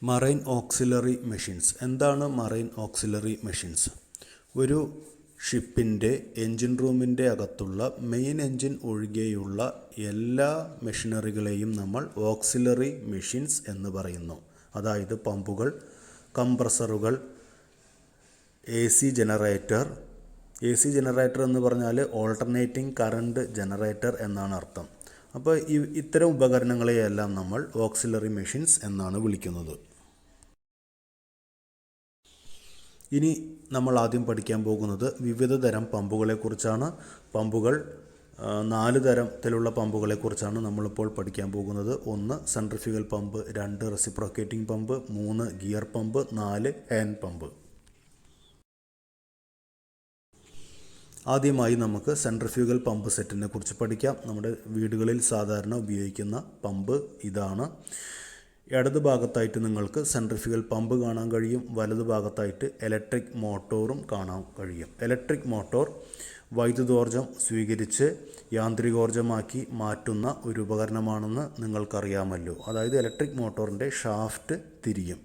Marine auxiliary machines. എന്താണ് marine auxiliary machines? ഒരു ഷിപ്പിൻ്റെ engine റൂമിൻ്റെ അകത്തുള്ള മെയിൻ എൻജിൻ ഒഴികെയുള്ള എല്ലാ മെഷീനറികളെയും നമ്മൾ ഓക്സിലറി മെഷീൻസ് എന്ന് പറയുന്നു. അതായത് പമ്പുകൾ, കംപ്രസറുകൾ, AC ജനറേറ്റർ. AC ജനറേറ്റർ എന്ന് പറഞ്ഞാൽ ഓൾട്ടർനേറ്റിംഗ് കറണ്ട് ജനറേറ്റർ എന്നാണ് അർത്ഥം. അപ്പോൾ ഇത്തരം ഉപകരണങ്ങളെയെല്ലാം നമ്മൾ ഓക്സിലറി മെഷീൻസ് എന്നാണ് വിളിക്കുന്നത്. ഇനി നമ്മൾ ആദ്യം പഠിക്കാൻ പോകുന്നത് വിവിധ തരം പമ്പുകളെക്കുറിച്ചാണ്. പമ്പുകൾ 4 തരത്തിലുള്ള പമ്പുകളെക്കുറിച്ചാണ് നമ്മളിപ്പോൾ പഠിക്കാൻ പോകുന്നത്. 1 centrifugal pump, 2 reciprocating pump, 3 gear pump, 4 hand pump. ആദ്യമായി നമുക്ക് സെൻട്രിഫ്യൂഗൽ പമ്പ് സെറ്റിനെ കുറിച്ച് പഠിക്കാം. നമ്മുടെ വീടുകളിൽ സാധാരണ ഉപയോഗിക്കുന്ന പമ്പ് ഇതാണ്. ഇടത് ഭാഗത്തായിട്ട് നിങ്ങൾക്ക് സെൻട്രിഫ്യൂഗൽ പമ്പ് കാണാൻ കഴിയും. വലത് ഭാഗത്തായിട്ട് ഇലക്ട്രിക് മോട്ടോറും കാണാൻ കഴിയും. ഇലക്ട്രിക് മോട്ടോർ വൈദ്യുതോർജ്ജം സ്വീകരിച്ച് യാന്ത്രികോർജ്ജമാക്കി മാറ്റുന്ന ഒരു ഉപകരണമാണെന്ന് നിങ്ങൾക്കറിയാമല്ലോ. അതായത് ഇലക്ട്രിക് മോട്ടോറിൻ്റെ ഷാഫ്റ്റ് തിരിയും.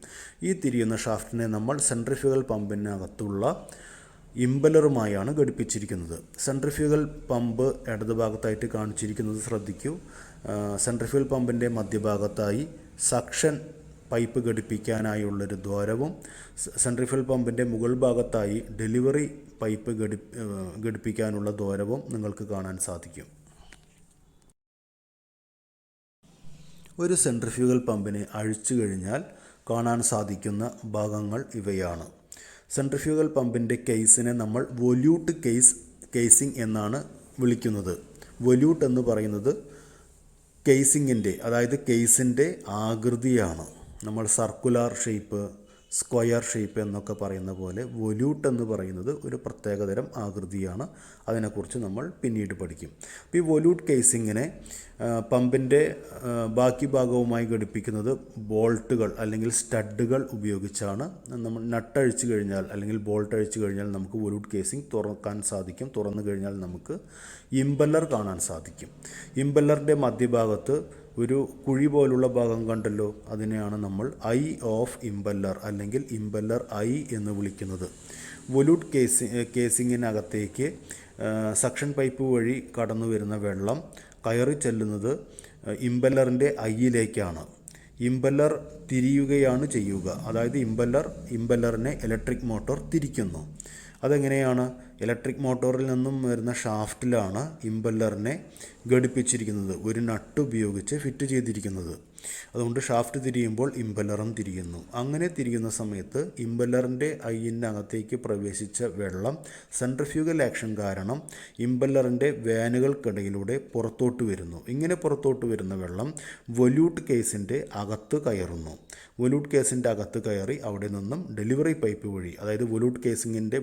ഈ തിരിയുന്ന ഷാഫ്റ്റിനെ നമ്മൾ സെൻട്രിഫ്യൂഗൽ പമ്പിനകത്തുള്ള ഇമ്പലറുമായാണ് ഘടിപ്പിച്ചിരിക്കുന്നത്. സെൻട്രിഫ്യൂഗൽ പമ്പ് ഇടത് ഭാഗത്തായിട്ട് കാണിച്ചിരിക്കുന്നത് ശ്രദ്ധിക്കൂ. സെൻട്രിഫ്യൂഗൽ പമ്പിൻ്റെ മധ്യഭാഗത്തായി സക്ഷൻ പൈപ്പ് ഘടിപ്പിക്കാനായുള്ളൊരു ദ്വാരവും സെൻട്രിഫ്യൂഗൽ പമ്പിൻ്റെ മുകൾ ഭാഗത്തായി ഡെലിവറി പൈപ്പ് ഘടിപ്പിക്കാനുള്ള ദ്വാരവും നിങ്ങൾക്ക് കാണാൻ സാധിക്കും. ഒരു സെൻട്രിഫ്യൂഗൽ പമ്പിനെ അഴിച്ചു കഴിഞ്ഞാൽ കാണാൻ സാധിക്കുന്ന ഭാഗങ്ങൾ ഇവയാണ്. സെൻട്രിഫ്യൂഗൽ പമ്പിൻ്റെ കേസിനെ നമ്മൾ വൊല്യൂട്ട് കേസിംഗ് എന്നാണ് വിളിക്കുന്നത്. വൊല്യൂട്ട് എന്ന് പറയുന്നത് കേസിങ്ങിൻ്റെ, അതായത് കേസിൻ്റെ ആകൃതിയാണ്. നമ്മൾ സർക്കുലാർ ഷേപ്പ്, സ്ക്വയർ ഷേപ്പ് എന്നൊക്കെ പറയുന്ന പോലെ വൊല്യൂട്ട് എന്ന് പറയുന്നത് ഒരു പ്രത്യേകതരം ആകൃതിയാണ്. അതിനെക്കുറിച്ച് നമ്മൾ പിന്നീട് പഠിക്കും. അപ്പോൾ ഈ വൊല്യൂട്ട് കേസിങ്ങിനെ പമ്പിൻ്റെ ബാക്കി ഭാഗവുമായി ഘടിപ്പിക്കുന്നത് ബോൾട്ടുകൾ അല്ലെങ്കിൽ സ്റ്റഡുകൾ ഉപയോഗിച്ചാണ്. നമ്മൾ നട്ടഴിച്ചു കഴിഞ്ഞാൽ അല്ലെങ്കിൽ ബോൾട്ട് അഴിച്ചു കഴിഞ്ഞാൽ നമുക്ക് വൊല്യൂട്ട് കേസിംഗ് തുറക്കാൻ സാധിക്കും. തുറന്നു കഴിഞ്ഞാൽ നമുക്ക് ഇമ്പല്ലർ കാണാൻ സാധിക്കും. ഇമ്പല്ലറിൻ്റെ മധ്യഭാഗത്ത് ഒരു കുഴി പോലുള്ള ഭാഗം കണ്ടല്ലോ, അതിനെയാണ് നമ്മൾ ഐ ഓഫ് ഇമ്പല്ലർ അല്ലെങ്കിൽ ഇമ്പല്ലർ ഐ എന്ന് വിളിക്കുന്നത്. വൊല്യൂട്ട് കേസിങ്ങിനകത്തേക്ക് സക്ഷൻ പൈപ്പ് വഴി കടന്നു വരുന്ന വെള്ളം കയറി ചെല്ലുന്നത് ഇമ്പല്ലറിൻ്റെ ഐയിലേക്കാണ്. ഇമ്പല്ലർ തിരിയുകയാണ് ചെയ്യുക. അതായത് ഇമ്പല്ലറിനെ ഇലക്ട്രിക് മോട്ടോർ തിരിക്കുന്നു. അതെങ്ങനെയാണ്? ഇലക്ട്രിക് മോട്ടോറിൽ നിന്നും വരുന്ന ഷാഫ്റ്റിലാണ് ഇമ്പല്ലറിനെ ഘടിപ്പിച്ചിരിക്കുന്നത്, ഒരു നട്ട് ഉപയോഗിച്ച് ഫിറ്റ് ചെയ്തിരിക്കുന്നത്. അതുകൊണ്ട് ഷാഫ്റ്റ് തിരിയുമ്പോൾ ഇമ്പല്ലറും തിരിയുന്നു. അങ്ങനെ തിരിയുന്ന സമയത്ത് ഇമ്പല്ലറിൻ്റെ അകത്തേക്ക് പ്രവേശിച്ച വെള്ളം സെൻട്രിഫ്യൂഗൽ ആക്ഷൻ കാരണം ഇമ്പല്ലറിൻ്റെ വാനുകൾക്കിടയിലൂടെ പുറത്തോട്ട് വരുന്നു. ഇങ്ങനെ പുറത്തോട്ട് വരുന്ന വെള്ളം വൊല്യൂട്ട് കേസിൻ്റെ അകത്ത് കയറുന്നു. വൊല്യൂട്ട് കേസിൻ്റെ അകത്ത് കയറി അവിടെ നിന്നും ഡെലിവറി പൈപ്പ് വഴി, അതായത് വൊല്യൂട്ട് കേസിങ്ങിൻ്റെ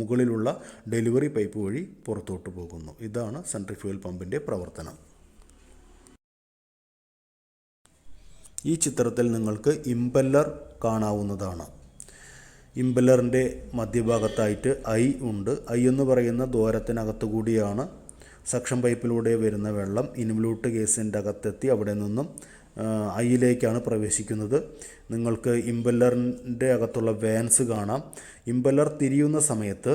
മുകളിലുള്ള ഡെലിവറി പൈപ്പ് വഴി പുറത്തോട്ട് പോകുന്നു. ഇതാണ് സെൻട്രിഫ്യൂഗൽ പമ്പിൻ്റെ പ്രവർത്തനം. ഈ ചിത്രത്തിൽ നിങ്ങൾക്ക് ഇമ്പല്ലർ കാണാവുന്നതാണ്. ഇമ്പല്ലറിൻ്റെ മധ്യഭാഗത്തായിട്ട് ഐ ഉണ്ട്. ഐ എന്ന് പറയുന്ന ദ്വാരത്തിനകത്തു കൂടിയാണ് സക്ഷൻ പൈപ്പിലൂടെ വരുന്ന വെള്ളം ഇൻവൊല്യൂട്ട് കേസിൻ്റെ അകത്തെത്തി അവിടെ നിന്നും ഐയിലേക്കാണ് പ്രവേശിക്കുന്നത്. നിങ്ങൾക്ക് ഇമ്പല്ലറിൻ്റെ അകത്തുള്ള വാൻസ് കാണാം. ഇമ്പല്ലർ തിരിയുന്ന സമയത്ത്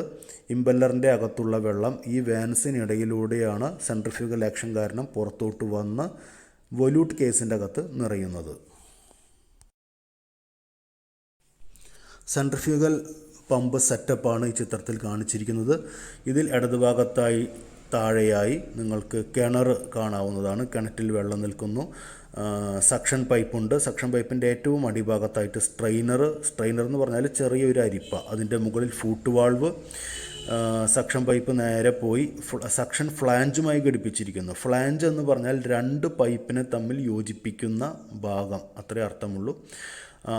ഇമ്പല്ലറിൻ്റെ അകത്തുള്ള വെള്ളം ഈ വാൻസിനിടയിലൂടെയാണ് സെൻട്രിഫ്യൂഗൽ ആക്ഷൻ കാരണം പുറത്തോട്ട് വന്ന് വൊല്യൂട്ട് കേസിൻ്റെ അകത്ത് നിറയുന്നത്. സെൻട്രിഫ്യൂഗൽ പമ്പ് സെറ്റപ്പാണ് ഈ ചിത്രത്തിൽ കാണിച്ചിരിക്കുന്നത്. ഇതിൽ ഇടതുഭാഗത്തായി താഴെയായി നിങ്ങൾക്ക് കിണർ കാണാവുന്നതാണ്. കിണറ്റിൽ വെള്ളം നിൽക്കുന്നു. സക്ഷൻ പൈപ്പുണ്ട്. സക്ഷൻ പൈപ്പിൻ്റെ ഏറ്റവും അടിഭാഗത്തായിട്ട് സ്ട്രെയിനർ എന്ന് പറഞ്ഞാൽ ചെറിയൊരു അരിപ്പ, അതിൻ്റെ മുകളിൽ ഫൂട്ട് വാൾവ്. സക്ഷൻ പൈപ്പ് നേരെ പോയി സക്ഷൻ ഫ്ലാഞ്ചുമായി ഘടിപ്പിച്ചിരിക്കുന്നു. ഫ്ലാഞ്ച് എന്ന് പറഞ്ഞാൽ 2 പൈപ്പിനെ തമ്മിൽ യോജിപ്പിക്കുന്ന ഭാഗം, അത്രേ അർത്ഥമുള്ളൂ.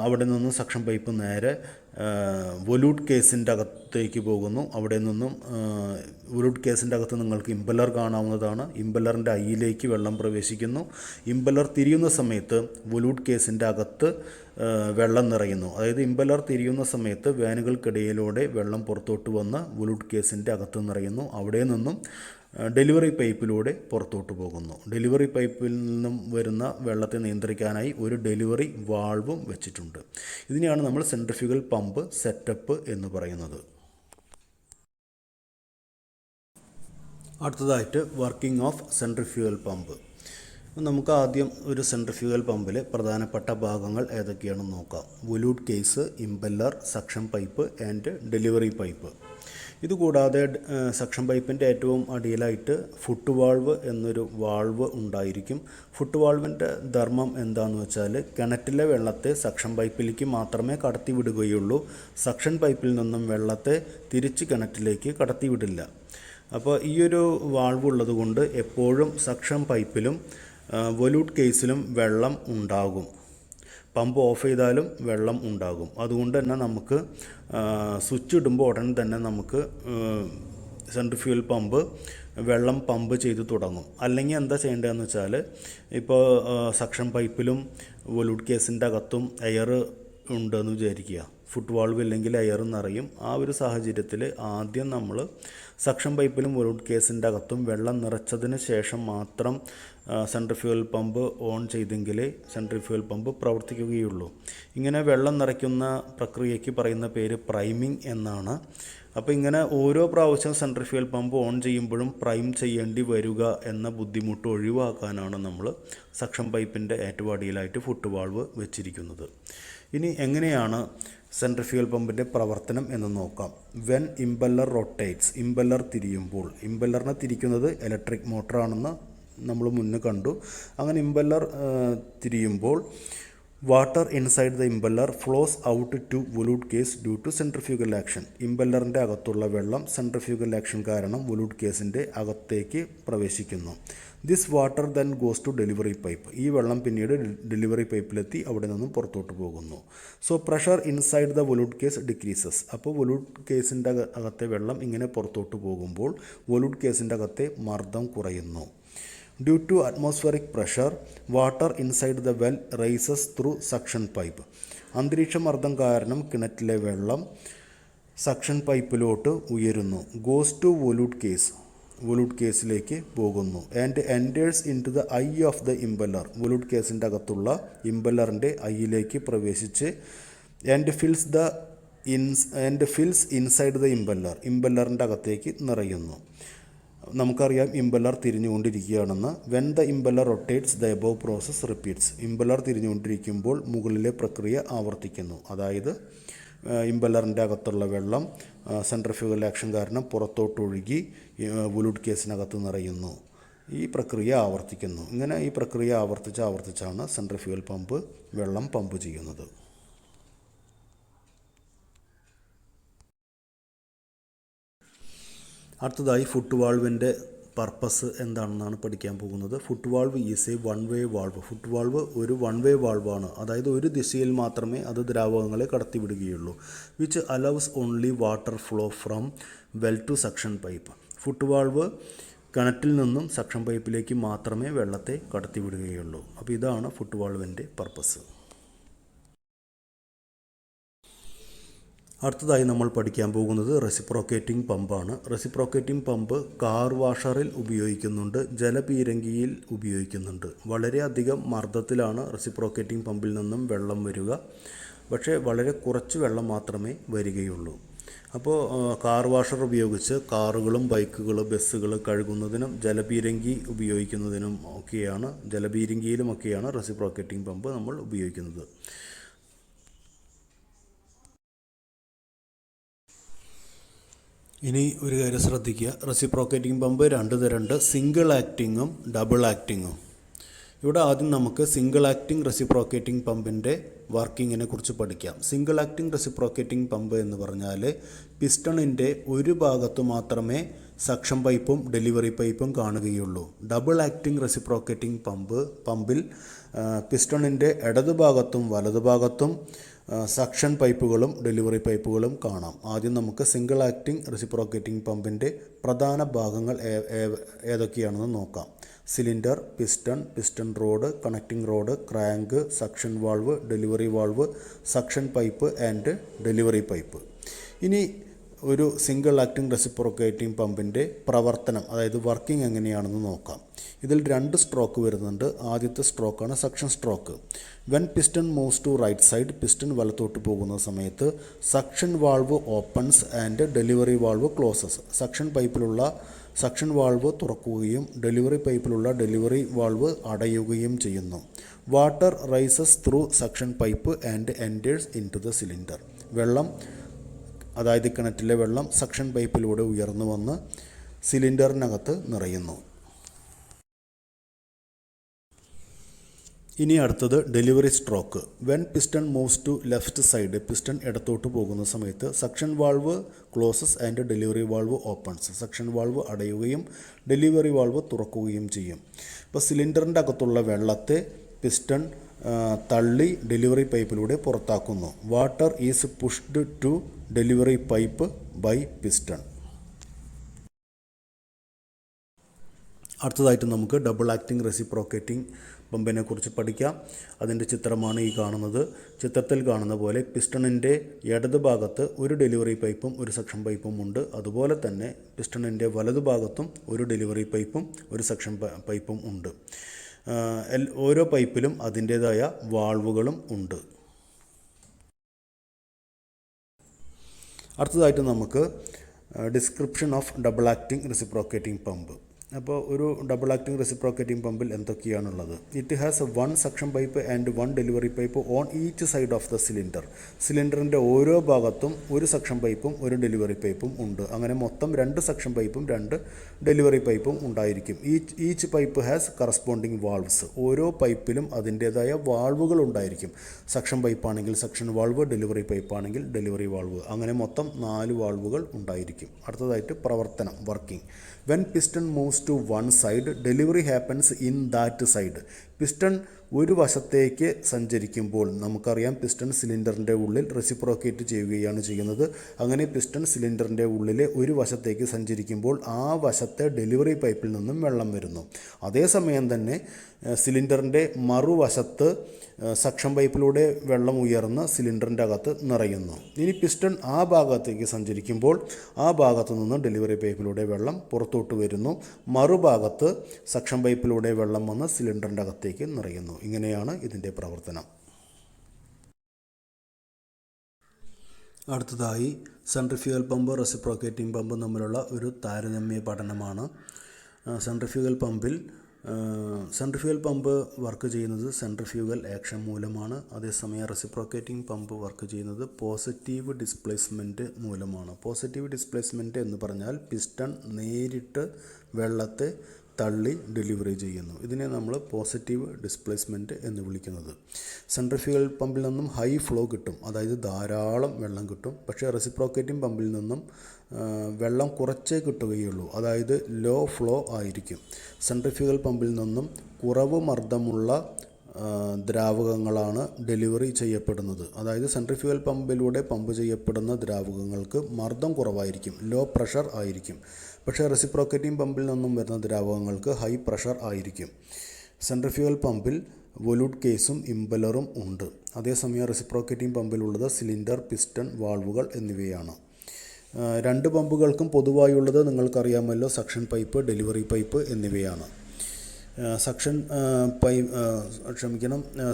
അവിടെ നിന്നും സക്ഷൻ പൈപ്പ് നേരെ വൊല്യൂട്ട് കേസിൻ്റെ അകത്തേക്ക് പോകുന്നു. അവിടെ നിന്നും വൊല്യൂട്ട് കേസിൻ്റെ അകത്ത് നിങ്ങൾക്ക് ഇമ്പല്ലർ കാണാവുന്നതാണ്. ഇമ്പല്ലറിൻ്റെ ഐയിലേക്ക് വെള്ളം പ്രവേശിക്കുന്നു. ഇമ്പല്ലർ തിരിയുന്ന സമയത്ത് വൊല്യൂട്ട് കേസിൻ്റെ അകത്ത് വെള്ളം നിറയുന്നു. അതായത് ഇമ്പല്ലർ തിരിയുന്ന സമയത്ത് വാനുകൾക്കിടയിലൂടെ വെള്ളം പുറത്തോട്ട് വന്ന് വൊല്യൂട്ട് കേസിൻ്റെ അകത്ത് നിറയുന്നു. അവിടെ നിന്നും ഡെലിവറി പൈപ്പിലൂടെ പുറത്തോട്ട് പോകുന്നു. ഡെലിവറി പൈപ്പിൽ നിന്നും വരുന്ന വെള്ളത്തെ നിയന്ത്രിക്കാനായി ഒരു ഡെലിവറി വാൾവും വെച്ചിട്ടുണ്ട്. ഇതിനെയാണ് നമ്മൾ സെൻട്രിഫ്യൂഗൽ പമ്പ് സെറ്റപ്പ് എന്ന് പറയുന്നത്. അടുത്തതായിട്ട് വർക്കിംഗ് ഓഫ് സെൻട്രിഫ്യൂഗൽ പമ്പ്. നമുക്ക് ആദ്യം ഒരു സെൻട്രിഫ്യൂഗൽ പമ്പിലെ പ്രധാനപ്പെട്ട ഭാഗങ്ങൾ ഏതൊക്കെയാണെന്ന് നോക്കാം. Volute case, impeller, suction pipe and delivery pipe. ഇതുകൂടാതെ സക്ഷൻ പൈപ്പിൻ്റെ ഏറ്റവും അടിയിലായിട്ട് ഫുട്ട് വാൾവ് എന്നൊരു വാൾവ് ഉണ്ടായിരിക്കും. ഫുട്ട് വാൾവിൻ്റെ ധർമ്മം എന്താണെന്ന് വെച്ചാൽ കിണറ്റിലെ വെള്ളത്തെ സക്ഷൻ പൈപ്പിലേക്ക് മാത്രമേ കടത്തിവിടുകയുള്ളൂ. സക്ഷൻ പൈപ്പിൽ നിന്നും വെള്ളത്തെ തിരിച്ച് കിണറ്റിലേക്ക് കടത്തിവിടില്ല. അപ്പോൾ ഈ ഒരു വാൾവ് ഉള്ളത് കൊണ്ട് എപ്പോഴും സക്ഷൻ പൈപ്പിലും വൊലൂട്ട് കേസിലും വെള്ളം ഉണ്ടാകും. പമ്പ് ഓഫ് ചെയ്താലും വെള്ളം ഉണ്ടാകും. അതുകൊണ്ട് തന്നെ നമുക്ക് സ്വിച്ച് ഇടുമ്പോൾ ഉടൻ തന്നെ നമുക്ക് സെൻട്രിഫ്യൂഗൽ പമ്പ് വെള്ളം പമ്പ് ചെയ്ത് തുടങ്ങും. അല്ലെങ്കിൽ എന്താ ചെയ്യേണ്ടതെന്ന് വെച്ചാൽ ഇപ്പോൾ സക്ഷൻ പൈപ്പിലും വൊലൂട്ട് കേസിൻ്റെ അകത്തും എയർ ഉണ്ടെന്ന് വിചാരിക്കുക. ഫുട്ട് വാൾവ് ഇല്ലെങ്കിൽ എയർ നിറയും. ആ ഒരു സാഹചര്യത്തിൽ ആദ്യം നമ്മൾ സക്ഷൻ പൈപ്പിലും വൊലൂട്ട് കേസിൻ്റെ അകത്തും വെള്ളം നിറച്ചതിന് ശേഷം മാത്രം സെൻട്രിഫ്യൂഗൽ പമ്പ് ഓൺ ചെയ്തെങ്കിലേ സെൻട്രിഫ്യൂഗൽ പമ്പ് പ്രവർത്തിക്കുകയുള്ളൂ. ഇങ്ങനെ വെള്ളം നിറയ്ക്കുന്ന പ്രക്രിയയ്ക്ക് പറയുന്ന പേര് പ്രൈമിംഗ് എന്നാണ്. അപ്പോൾ ഇങ്ങനെ ഓരോ പ്രാവശ്യം സെൻട്രിഫ്യൂഗൽ പമ്പ് ഓൺ ചെയ്യുമ്പോഴും പ്രൈം ചെയ്യേണ്ടി വരിക എന്ന ബുദ്ധിമുട്ട് ഒഴിവാക്കാനാണ് നമ്മൾ സക്ഷൻ പൈപ്പിൻ്റെ ഏറ്റവും അടിയിലായിട്ട് ഫുട്ട് വാൾവ് വെച്ചിരിക്കുന്നത്. ഇനി എങ്ങനെയാണ് സെൻട്രിഫ്യൂഗൽ പമ്പിൻ്റെ പ്രവർത്തനം എന്ന് നോക്കാം. വെൻ ഇമ്പല്ലർ റൊട്ടേറ്റ്സ്, ഇമ്പല്ലർ തിരിയുമ്പോൾ, ഇമ്പല്ലറിനെ തിരിക്കുന്നത് ഇലക്ട്രിക് മോട്ടറാണെന്ന് നമ്മൾ മുന്നേ കണ്ടു. അങ്ങനെ ഇമ്പല്ലർ തിരിയുമ്പോൾ water inside the impeller flows out to volute case due to centrifugal action. ഇമ്പല്ലറിൻ്റെ അകത്തുള്ള വെള്ളം സെൻട്രിഫ്യൂഗൽ ആക്ഷൻ കാരണം വൊലൂട്ട് കേസിൻ്റെ അകത്തേക്ക് പ്രവേശിക്കുന്നു. This water then goes to delivery pipe. ഈ വെള്ളം പിന്നീട് ഡെലിവറി പൈപ്പിലെത്തി അവിടെ നിന്നും പുറത്തോട്ട് പോകുന്നു. So pressure inside the volute case decreases. അപ്പോൾ വൊലൂട്ട് കേസിൻ്റെ അകത്തെ വെള്ളം ഇങ്ങനെ പുറത്തോട്ട് പോകുമ്പോൾ വൊലൂട്ട് കേസിൻ്റെ അകത്തെ മർദ്ദം കുറയുന്നു. Due to atmospheric pressure water inside the well rises through suction pipe. അന്തരീക്ഷ മർദ്ദം കാരണം കിണറ്റിലെ വെള്ളം സക്ഷൻ പൈപ്പിലോട്ട് ഉയരുന്നു. Goes to volute case, volute കേസിലേക്ക് പോകുന്നു. And enters into the eye of the impeller. Volute കേസിൻ്റെ അകത്തുള്ള ഇമ്പല്ലറിൻ്റെ ഐയിലേക്ക് പ്രവേശിച്ച് and fills inside the impeller. ഇമ്പല്ലറിൻ്റെ അകത്തേക്ക് നിറയുന്നു. നമുക്കറിയാം ഇമ്പല്ലർ തിരിഞ്ഞുകൊണ്ടിരിക്കുകയാണെന്ന്. When the impeller rotates the above process repeats. ഇമ്പല്ലർ തിരിഞ്ഞുകൊണ്ടിരിക്കുമ്പോൾ മുകളിലെ പ്രക്രിയ ആവർത്തിക്കുന്നു. അതായത് ഇമ്പല്ലറിൻ്റെ അകത്തുള്ള വെള്ളം സെൻട്രിഫ്യൂഗൽ ആക്ഷൻ കാരണം പുറത്തോട്ടൊഴുകി വൊലൂട്ട് കേസിനകത്ത് നിറയുന്നു. ഈ പ്രക്രിയ ആവർത്തിക്കുന്നു. ഇങ്ങനെ ഈ പ്രക്രിയ ആവർത്തിച്ചാണ് സെൻട്രിഫ്യൂഗൽ പമ്പ് വെള്ളം പമ്പ് ചെയ്യുന്നത്. അടുത്തതായി ഫുട്ട് വാൾവിൻ്റെ പർപ്പസ് എന്താണെന്നാണ് പഠിക്കാൻ പോകുന്നത്. Foot valve is a one way valve. Foot valve ഒരു വൺ വേ വാൾവാണ്. അതായത് ഒരു ദിശയിൽ മാത്രമേ അത് ദ്രാവകങ്ങളെ കടത്തിവിടുകയുള്ളൂ. Which allows only water flow from well to suction pipe. Foot valve കിണറ്റിൽ നിന്നും സക്ഷൻ പൈപ്പിലേക്ക് മാത്രമേ വെള്ളത്തെ കടത്തിവിടുകയുള്ളൂ. അപ്പോൾ ഇതാണ് ഫുട്ട് വാൾവിൻ്റെ പർപ്പസ്. അടുത്തതായി നമ്മൾ പഠിക്കാൻ പോകുന്നത് റെസിപ്രോക്കേറ്റിംഗ് പമ്പാണ്. റെസിപ്രോക്കേറ്റിംഗ് പമ്പ് കാർ വാഷറിൽ ഉപയോഗിക്കുന്നുണ്ട്, ജലപീരങ്കിയിൽ ഉപയോഗിക്കുന്നുണ്ട്. വളരെയധികം മർദ്ദത്തിലാണ് റെസിപ്രോക്കേറ്റിംഗ് പമ്പിൽ നിന്നും വെള്ളം വരിക. പക്ഷേ വളരെ കുറച്ച് വെള്ളം മാത്രമേ വരികയുള്ളൂ. അപ്പോൾ കാർ വാഷർ ഉപയോഗിച്ച് കാറുകളും ബൈക്കുകളും ബസ്സുകൾ കഴുകുന്നതിനും ജലപീരങ്കി ഉപയോഗിക്കുന്നതിനും ഒക്കെയാണ്, ജലപീരങ്കിയിലുമൊക്കെയാണ് റെസിപ്രോക്കേറ്റിംഗ് പമ്പ് നമ്മൾ ഉപയോഗിക്കുന്നത്. ഇനി ഒരു കാര്യം ശ്രദ്ധിക്കുക. റെസിപ്രോക്കേറ്റിംഗ് പമ്പ് രണ്ട് തരമുണ്ട്, സിംഗിൾ ആക്ടിങ്ങും ഡബിൾ ആക്ടിങ്ങും. ഇവിടെ ആദ്യം നമുക്ക് സിംഗിൾ ആക്ടിംഗ് റെസിപ്രോക്കേറ്റിംഗ് പമ്പിൻ്റെ വർക്കിങ്ങിനെ കുറിച്ച് പഠിക്കാം. സിംഗിൾ ആക്ടിംഗ് റെസിപ്രോക്കേറ്റിംഗ് പമ്പ് എന്ന് പറഞ്ഞാൽ പിസ്റ്റണിൻ്റെ ഒരു ഭാഗത്തു മാത്രമേ സക്ഷൻ പൈപ്പും ഡെലിവറി പൈപ്പും കാണുകയുള്ളൂ. ഡബിൾ ആക്ടിംഗ് റെസിപ്രോക്കേറ്റിംഗ് പമ്പിൽ പിസ്റ്റണിൻ്റെ ഇടതുഭാഗത്തും വലതുഭാഗത്തും സക്ഷൻ പൈപ്പുകളും ഡെലിവറി പൈപ്പുകളും കാണാം. ആദ്യം നമുക്ക് സിംഗിൾ ആക്ടിംഗ് റെസിപ്രോക്കേറ്റിംഗ് പമ്പിൻ്റെ പ്രധാന ഭാഗങ്ങൾ ഏതൊക്കെയാണെന്ന് നോക്കാം. Cylinder, piston road, connecting road, crank, suction valve, delivery valve, suction pipe and delivery pipe. ഇനി ഒരു സിംഗിൾ ആക്ടിംഗ് റെസിപ്രോക്കേറ്റിംഗ് പമ്പിൻ്റെ പ്രവർത്തനം, അതായത് വർക്കിംഗ് എങ്ങനെയാണെന്ന് നോക്കാം. ഇതിൽ 2 സ്ട്രോക്ക് വരുന്നുണ്ട്. ആദ്യത്തെ സ്ട്രോക്കാണ് suction stroke. When piston moves to right side, piston വലത്തോട്ട് പോകുന്ന സമയത്ത് suction valve opens and delivery valve closes. Suction പൈപ്പിലുള്ള സക്ഷൻ വാൾവ് തുറക്കുകയും ഡെലിവറി പൈപ്പിലുള്ള ഡെലിവറി വാൾവ് അടയുകയും ചെയ്യുന്നു. Water rises through suction pipe and enters into the cylinder. വെള്ളം, അതായത് കിണറ്റിലെ വെള്ളം സക്ഷൻ പൈപ്പിലൂടെ ഉയർന്നു വന്ന് സിലിണ്ടറിനകത്ത് നിറയുന്നു. ഇനി അടുത്തത് delivery stroke. When piston moves to left side, piston ഇടത്തോട്ട് പോകുന്ന സമയത്ത് suction valve closes and delivery valve opens. Suction valve അടയുകയും ഡെലിവറി വാൾവ് തുറക്കുകയും ചെയ്യും. അപ്പോൾ സിലിണ്ടറിൻ്റെ അകത്തുള്ള വെള്ളത്തെ പിസ്റ്റൺ തള്ളി ഡെലിവറി പൈപ്പിലൂടെ പുറത്താക്കുന്നു. Water is pushed to delivery pipe by piston. അടുത്തതായിട്ട് നമുക്ക് ഡബിൾ ആക്ടിംഗ് റെസിപ്രോക്കേറ്റിംഗ് പമ്പിനെ കുറിച്ച് പഠിക്കാം. അതിൻ്റെ ചിത്രമാണ് ഈ കാണുന്നത്. ചിത്രത്തിൽ കാണുന്ന പോലെ പിസ്റ്റണിൻ്റെ ഇടത് ഭാഗത്ത് ഒരു ഡെലിവറി പൈപ്പും ഒരു സക്ഷൻ പൈപ്പും ഉണ്ട്. അതുപോലെ തന്നെ പിസ്റ്റണിൻ്റെ വലതു ഭാഗത്തും ഒരു ഡെലിവറി പൈപ്പും ഒരു സക്ഷൻ പൈപ്പും ഉണ്ട്. ഓരോ പൈപ്പിലും അതിൻ്റേതായ വാൾവുകളും ഉണ്ട്. അടുത്തതായിട്ട് നമുക്ക് description of double acting reciprocating pump. അപ്പോൾ ഒരു ഡബിൾ ആക്ടിംഗ് റെസിപ്രോക്കേറ്റിംഗ് പമ്പിൽ എന്തൊക്കെയാണുള്ളത്? It has 1 suction pipe and 1 delivery pipe on each side of the cylinder. സിലിണ്ടറിൻ്റെ ഓരോ ഭാഗത്തും ഒരു സക്ഷൻ പൈപ്പും ഒരു ഡെലിവറി പൈപ്പും ഉണ്ട്. അങ്ങനെ മൊത്തം 2 സക്ഷൻ പൈപ്പും 2 ഡെലിവറി പൈപ്പും ഉണ്ടായിരിക്കും. Each pipe has corresponding valves. ഓരോ പൈപ്പിലും അതിൻ്റേതായ വാൾവുകൾ ഉണ്ടായിരിക്കും. സക്ഷൻ പൈപ്പാണെങ്കിൽ സക്ഷൻ വാൾവ്, ഡെലിവറി പൈപ്പാണെങ്കിൽ ഡെലിവറി വാൾവ്. അങ്ങനെ മൊത്തം 4 വാൾവുകൾ ഉണ്ടായിരിക്കും. അടുത്തതായിട്ട് പ്രവർത്തനം, working. When piston moves to one side, delivery happens in that side. Piston ഒരു വശത്തേക്ക് സഞ്ചരിക്കുമ്പോൾ നമുക്കറിയാം പിസ്റ്റൺ സിലിണ്ടറിൻ്റെ ഉള്ളിൽ റെസിപ്രോക്കേറ്റ് ചെയ്യുകയാണ് ചെയ്യുന്നത്. അങ്ങനെ പിസ്റ്റൺ സിലിണ്ടറിൻ്റെ ഉള്ളിലെ ഒരു വശത്തേക്ക് സഞ്ചരിക്കുമ്പോൾ ആ വശത്തെ ഡെലിവറി പൈപ്പിൽ നിന്നും വെള്ളം വരുന്നു. അതേസമയം തന്നെ സിലിണ്ടറിൻ്റെ മറുവശത്ത് സക്ഷൻ പൈപ്പിലൂടെ വെള്ളം ഉയർന്ന് സിലിണ്ടറിൻ്റെ അകത്ത് നിറയുന്നു. ഇനി പിസ്റ്റൺ ആ ഭാഗത്തേക്ക് സഞ്ചരിക്കുമ്പോൾ ആ ഭാഗത്തു നിന്ന് ഡെലിവറി പൈപ്പിലൂടെ വെള്ളം പുറത്തോട്ട് വരുന്നു. മറുഭാഗത്ത് സക്ഷൻ പൈപ്പിലൂടെ വെള്ളം വന്ന് സിലിണ്ടറിൻ്റെ അകത്തേക്ക് നിറയുന്നു. ഇങ്ങനെയാണ് ഇതിൻ്റെ പ്രവർത്തനം. അടുത്തതായി സെൻട്രിഫ്യൂഗൽ പമ്പ്, റെസിപ്രോക്കേറ്റിംഗ് പമ്പ് തമ്മിലുള്ള ഒരു താരതമ്യ പഠനമാണ്. സെൻട്രിഫ്യൂഗൽ പമ്പ് വർക്ക് ചെയ്യുന്നത് സെൻട്രിഫ്യൂഗൽ ആക്ഷൻ മൂലമാണ്. അതേസമയം റെസിപ്രോക്കേറ്റിംഗ് പമ്പ് വർക്ക് ചെയ്യുന്നത് പോസിറ്റീവ് ഡിസ്പ്ലേസ്മെൻറ്റ് മൂലമാണ്. പോസിറ്റീവ് ഡിസ്പ്ലേസ്മെൻറ്റ് എന്ന് പറഞ്ഞാൽ പിസ്റ്റൺ നേരിട്ട് വെള്ളത്തെ തള്ളി ഡെലിവറി ചെയ്യുന്നു. ഇതിനെ നമ്മൾ പോസിറ്റീവ് ഡിസ്പ്ലേസ്മെൻറ്റ് എന്ന് വിളിക്കുന്നത്. സെൻട്രിഫ്യൂഗൽ പമ്പിൽ നിന്നും ഹൈ ഫ്ലോ കിട്ടും, അതായത് ധാരാളം വെള്ളം കിട്ടും. പക്ഷേ റെസിപ്രോക്കേറ്റിംഗ് പമ്പിൽ നിന്നും വെള്ളം കുറച്ചേ കിട്ടുകയുള്ളൂ, അതായത് ലോ ഫ്ലോ ആയിരിക്കും. സെൻട്രിഫ്യൂഗൽ പമ്പിൽ നിന്നും കുറവ് മർദ്ദമുള്ള ദ്രാവകങ്ങളാണ് ഡെലിവറി ചെയ്യപ്പെടുന്നത്. അതായത് സെൻട്രിഫ്യൂഗൽ പമ്പിലൂടെ പമ്പ് ചെയ്യപ്പെടുന്ന ദ്രാവകങ്ങൾക്ക് മർദ്ദം കുറവായിരിക്കും, ലോ പ്രഷർ ആയിരിക്കും. പക്ഷേ റെസിപ്രോക്കേറ്റിംഗ് പമ്പിൽ നിന്നും വരുന്ന ദ്രാവകങ്ങൾക്ക് ഹൈ പ്രഷർ ആയിരിക്കും. സെൻട്രിഫ്യൂഗൽ പമ്പിൽ വൊലൂട്ട് കേസും ഇമ്പലറും ഉണ്ട്. അതേസമയം റെസിപ്രോക്കേറ്റിംഗ് പമ്പിലുള്ളത് സിലിണ്ടർ, പിസ്റ്റൺ, വാൾവുകൾ എന്നിവയാണ്. 2 പമ്പുകൾക്കും പൊതുവായുള്ളത് നിങ്ങൾക്കറിയാമല്ലോ, സക്ഷൻ പൈപ്പ്, ഡെലിവറി പൈപ്പ് എന്നിവയാണ്.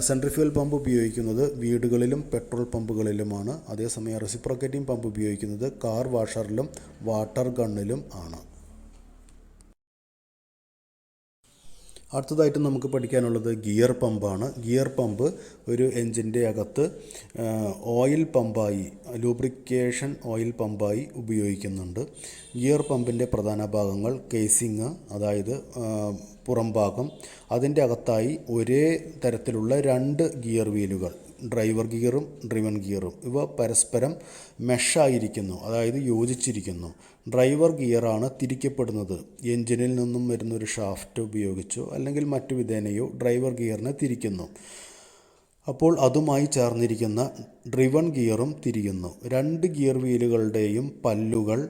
സെൻട്രിഫ്യൂഗൽ പമ്പ് ഉപയോഗിക്കുന്നത് വീടുകളിലും പെട്രോൾ പമ്പുകളിലുമാണ്. അതേസമയം റെസിപ്രോക്കേറ്റിംഗ് പമ്പ് ഉപയോഗിക്കുന്നത് കാർ വാഷറിലും വാട്ടർ ഗണ്ണിലും ആണ്. അടുത്തതായിട്ട് നമുക്ക് പഠിക്കാനുള്ളത് ഗിയർ പമ്പാണ്. ഗിയർ പമ്പ് ഒരു എൻജിൻ്റെ അകത്ത് ഓയിൽ പമ്പായി, ലൂബ്രിക്കേഷൻ ഓയിൽ പമ്പായി ഉപയോഗിക്കുന്നുണ്ട്. ഗിയർ പമ്പിൻ്റെ പ്രധാന ഭാഗങ്ങൾ കേസിങ്, അതായത് പുറംഭാഗം, അതിൻ്റെ അകത്തായി ഒരേ തരത്തിലുള്ള 2 ഗിയർ വീലുകൾ, ഡ്രൈവർ ഗിയറും ഡ്രിവൻ ഗിയറും. ഇവ പരസ്പരം മെഷായിരിക്കുന്നു, അതായത് യോജിച്ചിരിക്കുന്നു. ഡ്രൈവർ ഗിയറാണ് തിരിക്കപ്പെടുന്നത്. എൻജിനിൽ നിന്നും വരുന്നൊരു ഷാഫ്റ്റ് ഉപയോഗിച്ചോ അല്ലെങ്കിൽ മറ്റു വിധേനയോ ഡ്രൈവർ ഗിയറിനെ തിരിക്കുന്നു. അപ്പോൾ അതുമായി ചേർന്നിരിക്കുന്ന ഡ്രിവൻ ഗിയറും തിരിയുന്നു. 2 ഗിയർ വീലുകളുടെയും പല്ലുകൾ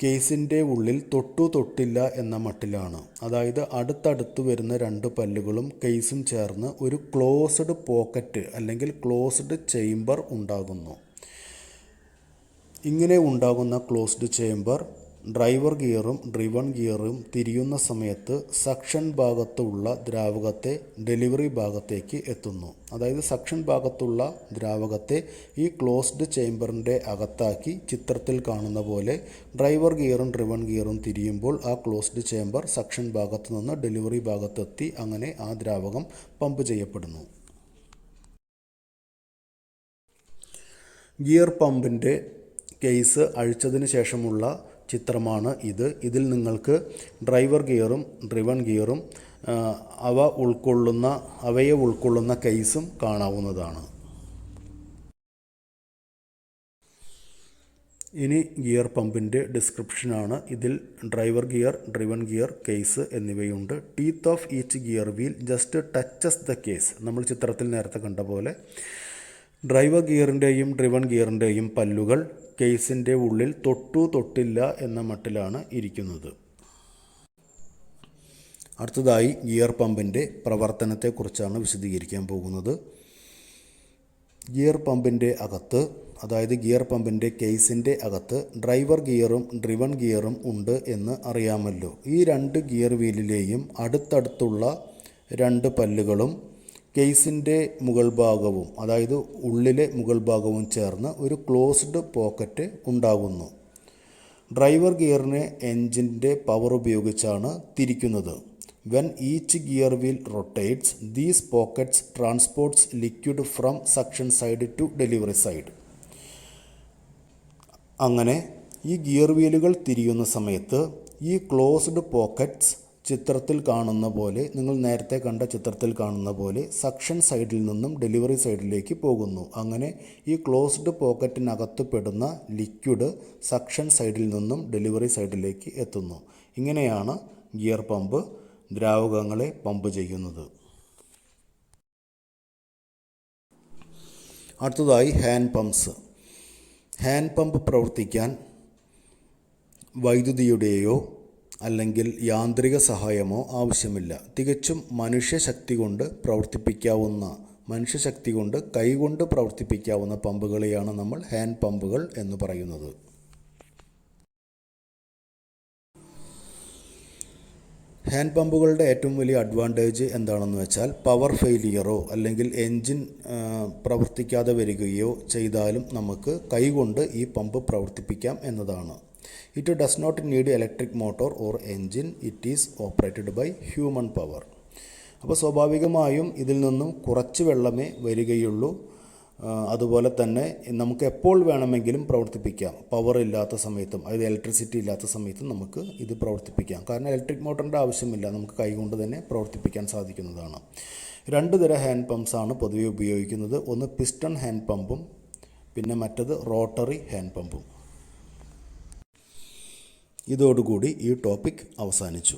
കേസിൻ്റെ ഉള്ളിൽ തൊട്ടില്ല എന്ന മട്ടിലാണ്. അതായത് അടുത്തടുത്ത് വരുന്ന 2 പല്ലുകളും കേസും ചേർന്ന് ഒരു ക്ലോസ്ഡ് പോക്കറ്റ് അല്ലെങ്കിൽ ക്ലോസ്ഡ് ചേംബർ ഉണ്ടാകുന്നു. ഇങ്ങനെ ഉണ്ടാകുന്ന ക്ലോസ്ഡ് ചേംബർ ഡ്രൈവർ ഗിയറും ഡ്രിവൺ ഗിയറും തിരിയുന്ന സമയത്ത് സക്ഷൻ ഭാഗത്തുള്ള ദ്രാവകത്തെ ഡെലിവറി ഭാഗത്തേക്ക് എത്തുന്നു. അതായത് സക്ഷൻ ഭാഗത്തുള്ള ദ്രാവകത്തെ ഈ ക്ലോസ്ഡ് ചേംബറിൻ്റെ അകത്താക്കി ചിത്രത്തിൽ കാണുന്ന പോലെ ഡ്രൈവർ ഗിയറും ഡ്രിവൺ ഗിയറും തിരിയുമ്പോൾ ആ ക്ലോസ്ഡ് ചേംബർ സക്ഷൻ ഭാഗത്തു നിന്ന് ഡെലിവറി ഭാഗത്തെത്തി അങ്ങനെ ആ ദ്രാവകം പമ്പ് ചെയ്യപ്പെടുന്നു. ഗിയർ പമ്പിൻ്റെ കേസ് അഴിച്ചതിന് ശേഷമുള്ള ചിത്രമാണ് ഇത്. ഇതിൽ നിങ്ങൾക്ക് ഡ്രൈവർ ഗിയറും ഡ്രിവൺ ഗിയറും അവയെ ഉൾക്കൊള്ളുന്ന കേസും കാണാവുന്നതാണ്. ഇനി ഗിയർ പമ്പിൻ്റെ ഡിസ്ക്രിപ്ഷനാണ്. ഇതിൽ driver gear, driven gear, case എന്നിവയുണ്ട്. Teeth of each gear wheel just touches the case. നമ്മൾ ചിത്രത്തിൽ നേരത്തെ കണ്ട പോലെ ഡ്രൈവർ ഗിയറിൻ്റെയും ഡ്രിവൺ ഗിയറിൻ്റെയും പല്ലുകൾ കേസിൻ്റെ ഉള്ളിൽ തൊട്ടില്ല എന്ന മട്ടിലാണ് ഇരിക്കുന്നത്. അടുത്തതായി ഗിയർ പമ്പിൻ്റെ പ്രവർത്തനത്തെക്കുറിച്ചാണ് വിശദീകരിക്കാൻ പോകുന്നത്. ഗിയർ പമ്പിൻ്റെ അകത്ത്, അതായത് ഗിയർ പമ്പിൻ്റെ കേസിൻ്റെ അകത്ത് ഡ്രൈവർ ഗിയറും ഡ്രിവൺ ഗിയറും ഉണ്ട് എന്ന് അറിയാമല്ലോ. ഈ രണ്ട് ഗിയർ വീലിലെയും അടുത്തടുത്തുള്ള രണ്ട് പല്ലുകളും കേസിൻ്റെ മുകൾ ഭാഗവും, അതായത് ഉള്ളിലെ മുകൾ ഭാഗവും ചേർന്ന് ഒരു ക്ലോസ്ഡ് പോക്കറ്റ് ഉണ്ടാകുന്നു. ഡ്രൈവർ ഗിയറിനെ എൻജിൻ്റെ പവർ ഉപയോഗിച്ചാണ് തിരിക്കുന്നത്. When each gear wheel rotates these pockets transports liquid from suction side to delivery side. അങ്ങനെ ഈ ഗിയർ വീലുകൾ തിരിയുന്ന സമയത്ത് ഈ ക്ലോസ്ഡ് പോക്കറ്റ്സ് ചിത്രത്തിൽ കാണുന്ന പോലെ, നിങ്ങൾ നേരത്തെ കണ്ട ചിത്രത്തിൽ കാണുന്ന പോലെ സക്ഷൻ സൈഡിൽ നിന്നും ഡെലിവറി സൈഡിലേക്ക് പോകുന്നു. അങ്ങനെ ഈ ക്ലോസ്ഡ് പോക്കറ്റിനകത്ത് പെടുന്ന ലിക്വിഡ് സക്ഷൻ സൈഡിൽ നിന്നും ഡെലിവറി സൈഡിലേക്ക് എത്തുന്നു. ഇങ്ങനെയാണ് ഗിയർ പമ്പ് ദ്രാവകങ്ങളെ പമ്പ് ചെയ്യുന്നത്. അടുത്തതായി ഹാൻഡ് പമ്പ്സ്. ഹാൻഡ് പമ്പ് പ്രവർത്തിക്കാൻ വൈദ്യുതിയുടെയോ അല്ലെങ്കിൽ യാന്ത്രിക സഹായമോ ആവശ്യമില്ല. തികച്ചും മനുഷ്യശക്തി കൊണ്ട് കൈകൊണ്ട് പ്രവർത്തിപ്പിക്കാവുന്ന പമ്പുകളെയാണ് നമ്മൾ ഹാൻഡ് പമ്പുകൾ എന്ന് പറയുന്നത്. ഹാൻഡ് പമ്പുകളുടെ ഏറ്റവും വലിയ അഡ്വാൻറ്റേജ് എന്താണെന്ന് വെച്ചാൽ പവർ ഫെയിലിയറോ അല്ലെങ്കിൽ എൻജിൻ പ്രവർത്തിക്കാതെ വരികയോ ചെയ്താലും നമുക്ക് കൈകൊണ്ട് ഈ പമ്പ് പ്രവർത്തിപ്പിക്കാം എന്നതാണ്. It does not need electric motor or engine. It is operated by human power. അപ്പോൾ സ്വാഭാവികമായും ഇതിൽ നിന്നും കുറച്ച് വെള്ളമേ വരികയുള്ളൂ. അതുപോലെ തന്നെ നമുക്ക് എപ്പോൾ വേണമെങ്കിലും പ്രവർത്തിപ്പിക്കാം. പവർ ഇല്ലാത്ത സമയത്തും, അതായത് ഇലക്ട്രിസിറ്റി ഇല്ലാത്ത സമയത്തും നമുക്ക് ഇത് പ്രവർത്തിപ്പിക്കാം. കാരണം ഇലക്ട്രിക് മോട്ടറിൻ്റെ ആവശ്യമില്ല, നമുക്ക് കൈകൊണ്ട് തന്നെ പ്രവർത്തിപ്പിക്കാൻ സാധിക്കുന്നതാണ്. രണ്ട് തരം ഹാൻഡ് പമ്പ്സാണ് പൊതുവെ ഉപയോഗിക്കുന്നത്. ഒന്ന് പിസ്റ്റൺ ഹാൻഡ് പമ്പും പിന്നെ മറ്റത് റോട്ടറി ഹാൻഡ് പമ്പും. ഇതോടുകൂടി ഈ ടോപ്പിക് അവസാനിച്ചു.